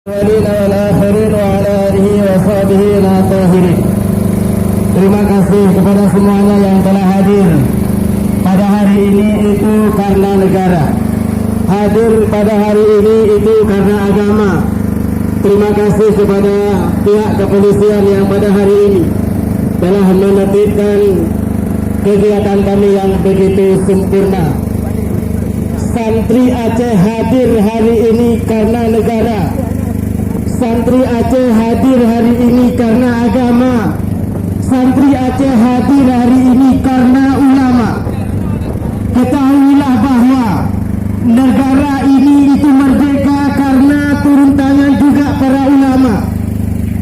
Terima kasih kepada semuanya yang telah hadir pada hari ini itu karena negara. Hadir pada hari ini itu karena agama. Terima kasih kepada pihak kepolisian yang pada hari ini telah menertibkan kegiatan kami yang begitu sempurna. Santri Aceh hadir hari ini karena negara. Santri Aceh hadir hari ini karena agama. Santri Aceh hadir hari ini karena ulama. Ketahuilah bahwa negara ini itu merdeka karena turun tangan juga para ulama.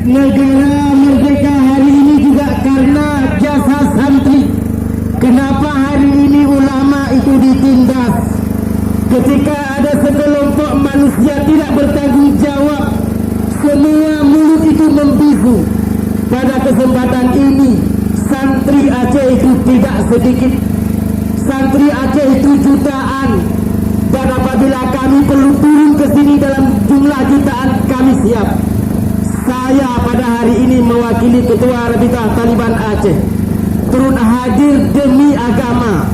Negara merdeka hari ini juga karena jasa santri. Kenapa hari ini ulama itu ditindas? Ketika ada sekelompok manusia tidak bertanggung jawab, semua mulut itu membisu. Pada kesempatan ini, santri Aceh itu tidak sedikit. Santri Aceh itu jutaan. Dan apabila kami perlu turun ke sini dalam jumlah jutaan, kami siap. Saya pada hari ini mewakili Ketua Rabitah Taliban Aceh turun hadir demi agama,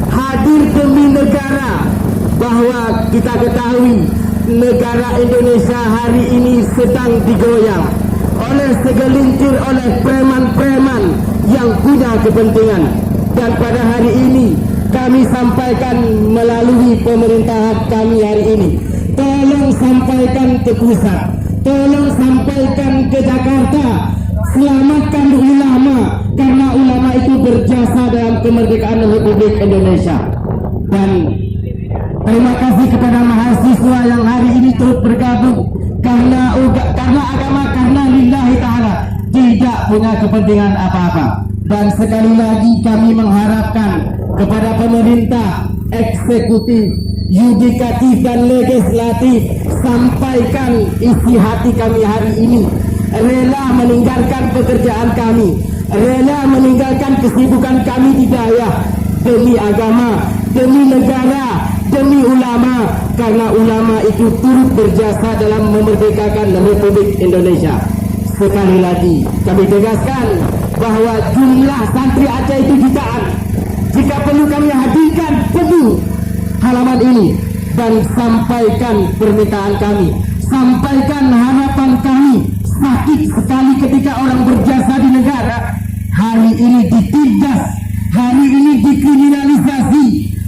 hadir demi negara. Bahwa kita ketahui negara Indonesia hari ini sedang digoyang oleh segelintir oleh preman-preman yang punya kepentingan. Dan pada hari ini kami sampaikan melalui pemerintahan kami hari ini, tolong sampaikan ke pusat, tolong sampaikan ke Jakarta, selamatkan ulama, karena ulama itu berjasa dalam kemerdekaan Republik Indonesia. Dan terima kasih kepada mahasiswa yang hari ini turut bergabung karena agama, karena lillahi ta'ala, tidak punya kepentingan apa-apa. Dan sekali lagi kami mengharapkan kepada pemerintah, eksekutif, yudikatif dan legislatif, sampaikan isi hati kami hari ini. Rela meninggalkan pekerjaan kami, rela meninggalkan kesibukan kami di daerah demi agama, demi negara, demi ulama, karena ulama itu turut berjasa dalam memerdekakan Republik Indonesia. Sekali lagi kami tegaskan bahwa jumlah santri Aceh itu jutaan. Jika perlu kami hadirkan penuh halaman ini dan sampaikan permintaan kami, sampaikan harapan kami. Sakit sekali ketika orang berjasa di negara hari ini ditindas, hari ini dikriminalisasi.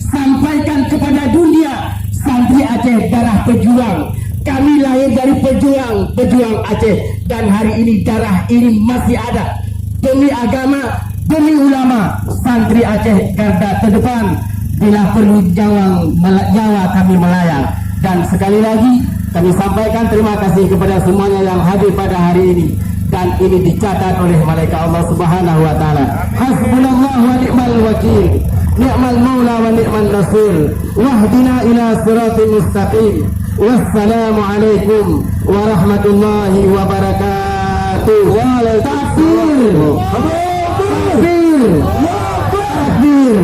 Sampaikan kepada dunia, santri Aceh darah pejuang. Kami lahir dari pejuang Aceh, dan hari ini darah ini masih ada demi agama, demi ulama. Santri Aceh garda terdepan, bila perlu nyawa kami melayang. Dan sekali lagi kami sampaikan terima kasih kepada semuanya yang hadir pada hari ini, dan ini dicatat oleh malaikat Allah Subhanahu wa taala. Hasbunallahu wa ni'mal wakil, ni'mal maula wa ni'mal nasir, wahdina ila siratal mustaqim. Wassalamualaikum warahmatullahi wabarakatuh. Takbir, takbir, takbir.